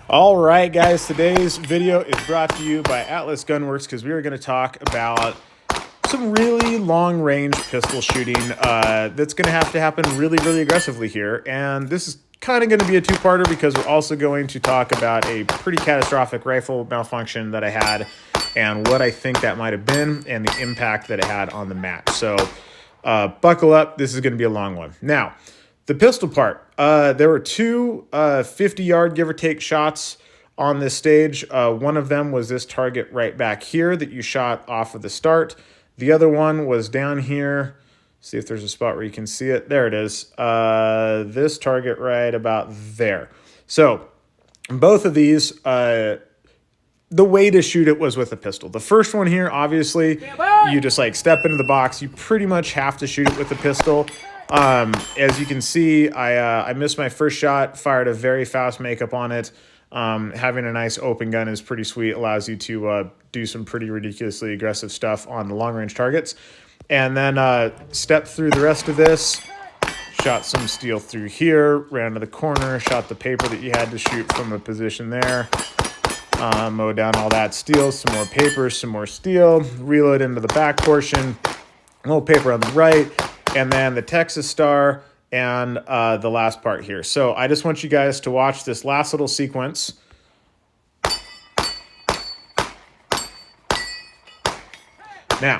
All right, guys, today's video is brought to you by Atlas Gunworks because we are going to talk about some really long-range pistol shooting that's going to have to happen really aggressively here. And this is kind of going to be a two-parter because we're also going to talk about a pretty catastrophic rifle malfunction that I had and what I think that might have been and the impact that it had on the match. So buckle up. This is going to be a long one. Now, the pistol part, there were two 50-yard give or take shots on this stage. One of them was this target right back here that you shot off of the start. The other one was down here. See if there's a spot where you can see it. There it is. This target right about there. So both of these, the way to shoot it was with a pistol. The first one here, obviously, you just like step into the box. You pretty much have to shoot it with a pistol. As you can see, I missed my first shot, fired a very fast makeup on it. Having a nice open gun is pretty sweet, allows you to do some pretty ridiculously aggressive stuff on the long-range targets. And then step through the rest of this, shot some steel through here, ran to the corner, shot the paper that you had to shoot from a position there. Mow down all that steel, some more paper, some more steel, reload into the back portion, a little paper on the right, and then the Texas Star and the last part here. So I just want you guys to watch this last little sequence. Now,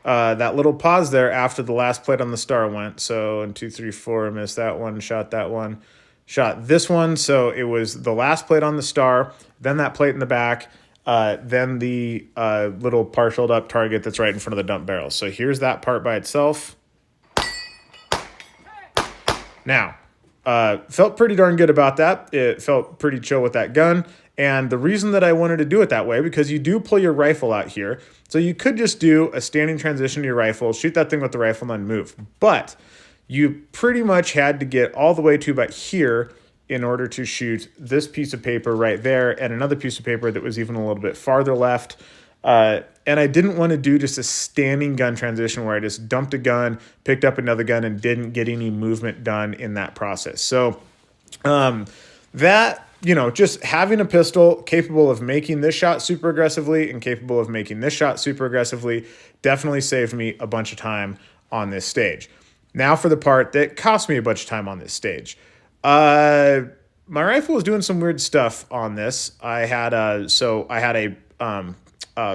that little pause there after the last plate on the Star went. So 1, 2, 3, 4, missed that one, shot that one, shot this one. So it was the last plate on the Star, then that plate in the back, then the little partialed up target that's right in front of the dump barrel. So here's that part by itself. Now, felt pretty darn good about that. It felt pretty chill with that gun. And the reason that I wanted to do it that way, because you do pull your rifle out here. So you could just do a standing transition to your rifle, shoot that thing with the rifle, and then move. But you pretty much had to get all the way to about here in order to shoot this piece of paper right there and another piece of paper that was even a little bit farther left. And I didn't want to do just a standing gun transition where I just dumped a gun, picked up another gun, and didn't get any movement done in that process. So that, just having a pistol capable of making this shot super aggressively and capable of making this shot super aggressively definitely saved me a bunch of time on this stage. Now for the part that cost me a bunch of time on this stage. My rifle was doing some weird stuff on this. I had a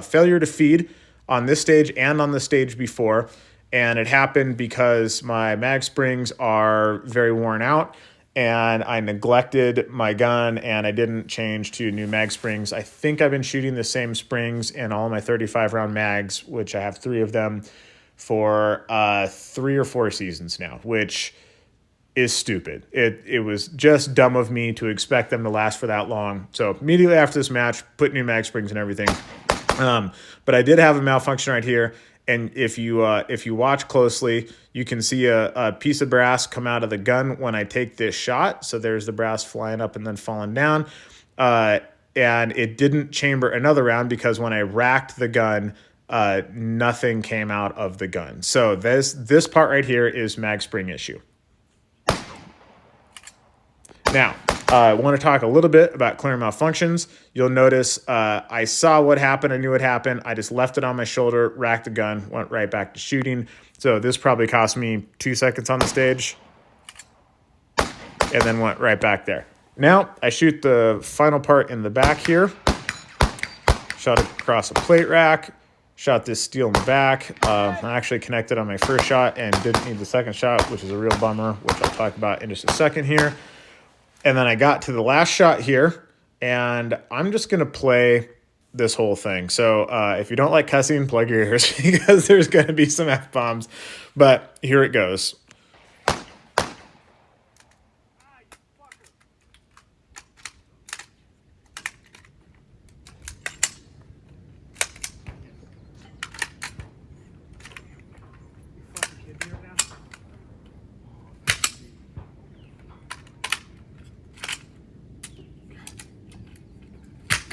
failure to feed on this stage and on the stage before, and it happened because my mag springs are very worn out and I neglected my gun and I didn't change to new mag springs. I think I've been shooting the same springs in all my 35 round mags, which I have 3 of them, for 3 or 4 seasons now, which is stupid. It was just dumb of me to expect them to last for that long. So immediately after this match, put new mag springs and everything. But I did have a malfunction right here, and if you watch closely, you can see a piece of brass come out of the gun when I take this shot. So there's the brass flying up and then falling down, and it didn't chamber another round because when I racked the gun, nothing came out of the gun. So this part right here is mag spring issue. Now, I want to talk a little bit about clearing malfunctions. You'll notice I saw what happened. I knew what happened. I just left it on my shoulder, racked the gun, went right back to shooting. So this probably cost me 2 seconds on the stage and then went right back there. Now, I shoot the final part in the back here. Shot across a plate rack. Shot this steel in the back. I actually connected on my first shot and didn't need the second shot, which is a real bummer, which I'll talk about in just a second here. And then I got to the last shot here, and I'm just going to play this whole thing. So if you don't like cussing, plug your ears because there's going to be some F-bombs. But here it goes.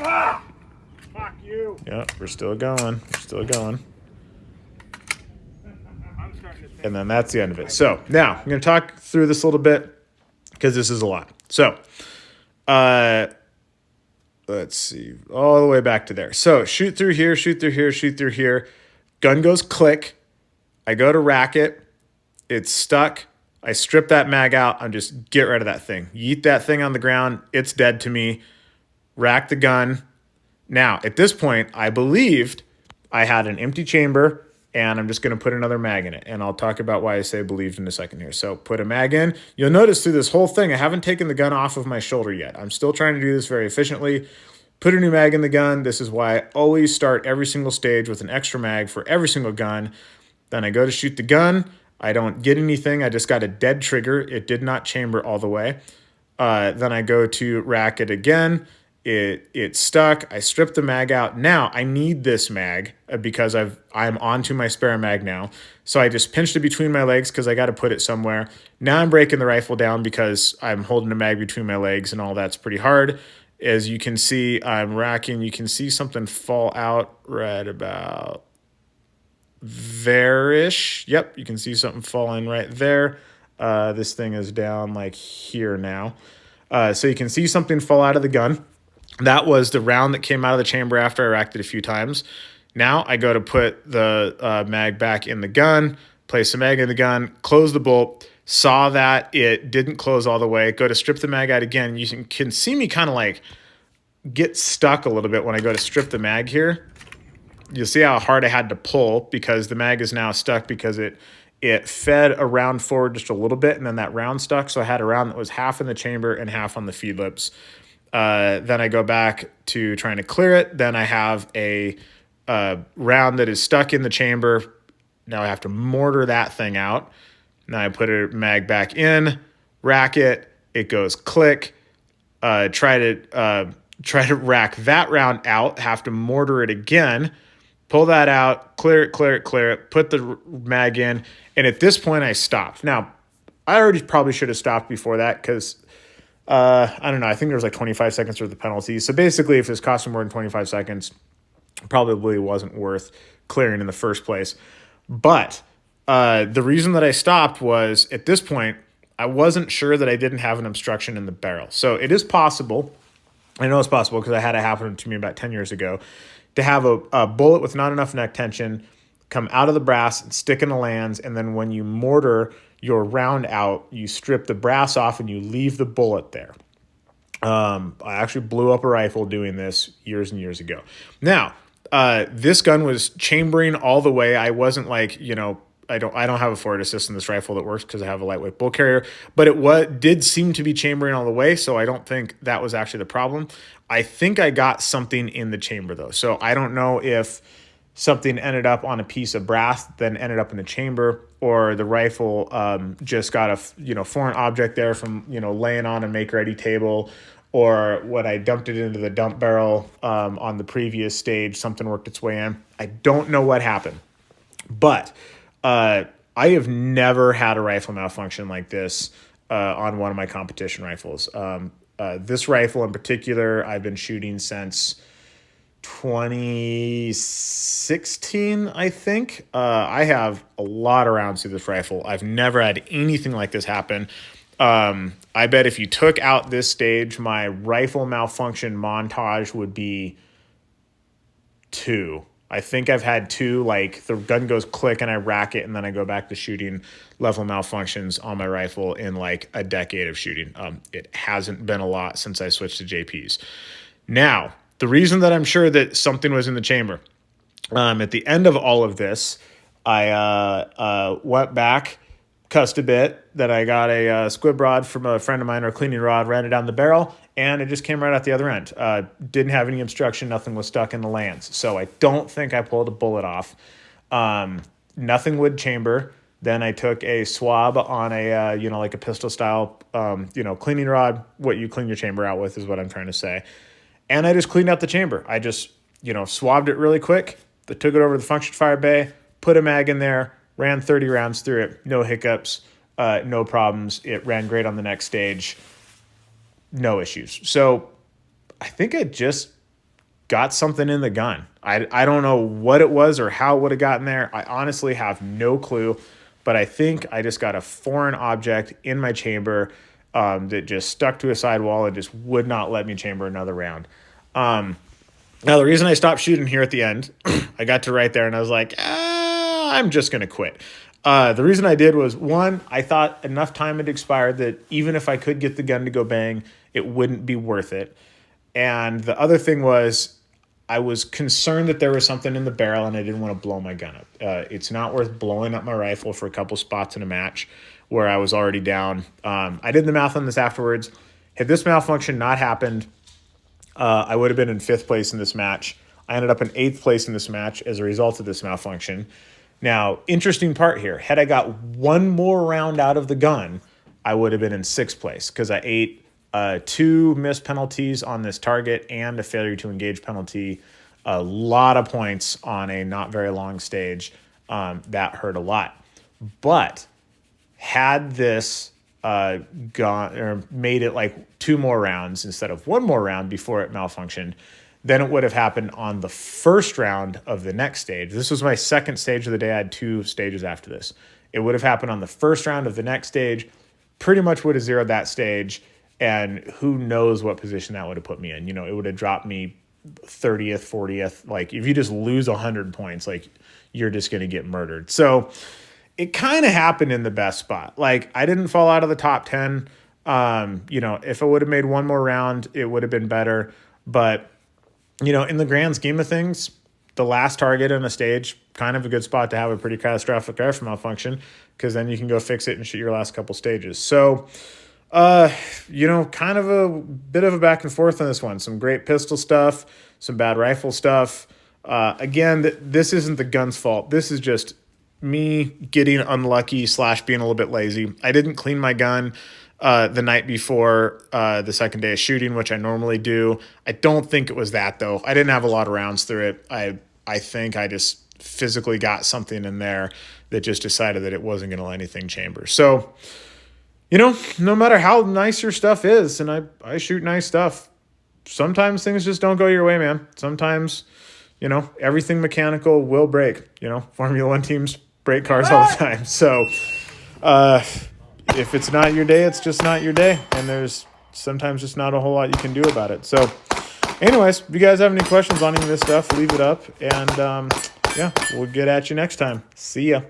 Ah! Fuck you. Yep, we're still going. We're still going. And then that's the end of it. So now I'm going to talk through this a little bit because this is a lot. So let's see, all the way back to there. So shoot through here, shoot through here, shoot through here. Gun goes click. I go to rack it. It's stuck. I strip that mag out. I'm just get rid of that thing. Yeet that thing on the ground. It's dead to me. Rack the gun. Now, at this point, I believed I had an empty chamber, and I'm just going to put another mag in it. And I'll talk about why I say believed in a second here. So put a mag in. You'll notice through this whole thing, I haven't taken the gun off of my shoulder yet. I'm still trying to do this very efficiently. Put a new mag in the gun. This is why I always start every single stage with an extra mag for every single gun. Then I go to shoot the gun. I don't get anything. I just got a dead trigger. It did not chamber all the way. Then I go to rack it again. It's stuck. I strip the mag out. Now I need this mag because I'm onto my spare mag now. So I just pinched it between my legs because I got to put it somewhere. Now I'm breaking the rifle down because I'm holding a mag between my legs, and all that's pretty hard. As you can see, I'm racking. You can see something fall out right about there-ish. Yep, you can see something falling right there. This thing is down like here now. So you can see something fall out of the gun. That was the round that came out of the chamber after I racked it a few times. Now I go to put the mag back in the gun, place the mag in the gun, close the bolt, saw that it didn't close all the way, go to strip the mag out again. You can see me kind of like get stuck a little bit when I go to strip the mag here. You'll see how hard I had to pull because the mag is now stuck because it fed a round forward just a little bit, and then that round stuck. So I had a round that was half in the chamber and half on the feed lips. Then I go back to trying to clear it. Then I have a round that is stuck in the chamber. Now I have to mortar that thing out. Now I put a mag back in, rack it. It goes click. Try to rack that round out. Have to mortar it again. Pull that out, clear it, put the mag in, and at this point I stopped. Now, I already probably should have stopped before that because, I don't know, I think there was like 25 seconds worth of penalties. So basically, if this cost me more than 25 seconds, probably wasn't worth clearing in the first place. But the reason that I stopped was, at this point, I wasn't sure that I didn't have an obstruction in the barrel. So it is possible, I know it's possible because I had it happen to me about 10 years ago, to have a bullet with not enough neck tension come out of the brass and stick in the lands, and then when you mortar your round out, you strip the brass off and you leave the bullet there. I actually blew up a rifle doing this years and years ago. Now, this gun was chambering all the way. I wasn't like, I don't have a forward assist in this rifle that works because I have a lightweight bull carrier, but it did seem to be chambering all the way, so I don't think that was actually the problem. I think I got something in the chamber though, so I don't know if something ended up on a piece of brass, then ended up in the chamber, or the rifle just got a foreign object there from laying on a make-ready table, or when I dumped it into the dump barrel on the previous stage, something worked its way in. I don't know what happened, but I have never had a rifle malfunction like this on one of my competition rifles. This rifle in particular, I've been shooting since 2016, I think. I have a lot of rounds through this rifle. I've never had anything like this happen. I bet if you took out this stage, my rifle malfunction montage would be 2. I think I've had 2, like the gun goes click and I rack it and then I go back to shooting level malfunctions on my rifle in like a decade of shooting. It hasn't been a lot since I switched to JPs. Now, the reason that I'm sure that something was in the chamber, at the end of all of this, I went back, cussed a bit, that I got a squib rod from a friend of mine, or a cleaning rod, ran it down the barrel, and it just came right out the other end. Didn't have any obstruction, nothing was stuck in the lands. So I don't think I pulled a bullet off. Nothing would chamber. Then I took a swab on a, like a pistol style, cleaning rod. What you clean your chamber out with is what I'm trying to say. And I just cleaned out the chamber. I just, swabbed it really quick. Took it over to the function fire bay, put a mag in there, ran 30 rounds through it. No hiccups, no problems. It ran great on the next stage. No issues. So I think I just got something in the gun. I don't know what it was or how it would have gotten there. I honestly have no clue. But I think I just got a foreign object in my chamber that just stuck to a sidewall and just would not let me chamber another round. Now, the reason I stopped shooting here at the end, I got to right there and I was like, I'm just going to quit. The reason I did was, one, I thought enough time had expired that even if I could get the gun to go bang, it wouldn't be worth it. And the other thing was, I was concerned that there was something in the barrel and I didn't want to blow my gun up. It's not worth blowing up my rifle for a couple spots in a match where I was already down. I did the math on this afterwards. Had this malfunction not happened, I would have been in 5th place in this match. I ended up in 8th place in this match as a result of this malfunction. Now, interesting part here. Had I got one more round out of the gun, I would have been in 6th place because I ate 2 missed penalties on this target and a failure to engage penalty. A lot of points on a not very long stage. That hurt a lot. But had this gone or made it like 2 more rounds instead of 1 more round before it malfunctioned, then it would have happened on the first round of the next stage. This was my 2nd stage of the day. I had 2 stages after this. It would have happened on the first round of the next stage, pretty much would have zeroed that stage, and who knows what position that would have put me in. You know, it would have dropped me 30th, 40th. Like, if you just lose 100 points, like, you're just going to get murdered. So it kind of happened in the best spot. Like, I didn't fall out of the top 10. You know, if I would have made 1 more round, it would have been better. But, you know, in the grand scheme of things, the last target on a stage, kind of a good spot to have a pretty catastrophic rifle malfunction, because then you can go fix it and shoot your last couple stages. So, you know, kind of a bit of a back and forth on this one. Some great pistol stuff, some bad rifle stuff. Again, this isn't the gun's fault. This is just me getting unlucky / being a little bit lazy. I didn't clean my gun the night before the second day of shooting, which I normally do. I don't think it was that, though. I didn't have a lot of rounds through it. I think I just physically got something in there that just decided that it wasn't going to let anything chamber. So, you know, no matter how nice your stuff is, and I shoot nice stuff, sometimes things just don't go your way, man. Sometimes, you know, everything mechanical will break. You know, Formula One teams break cars all the time. So if it's not your day, it's just not your day. And there's sometimes just not a whole lot you can do about it. So anyways, if you guys have any questions on any of this stuff, leave it up. And yeah, we'll get at you next time. See ya.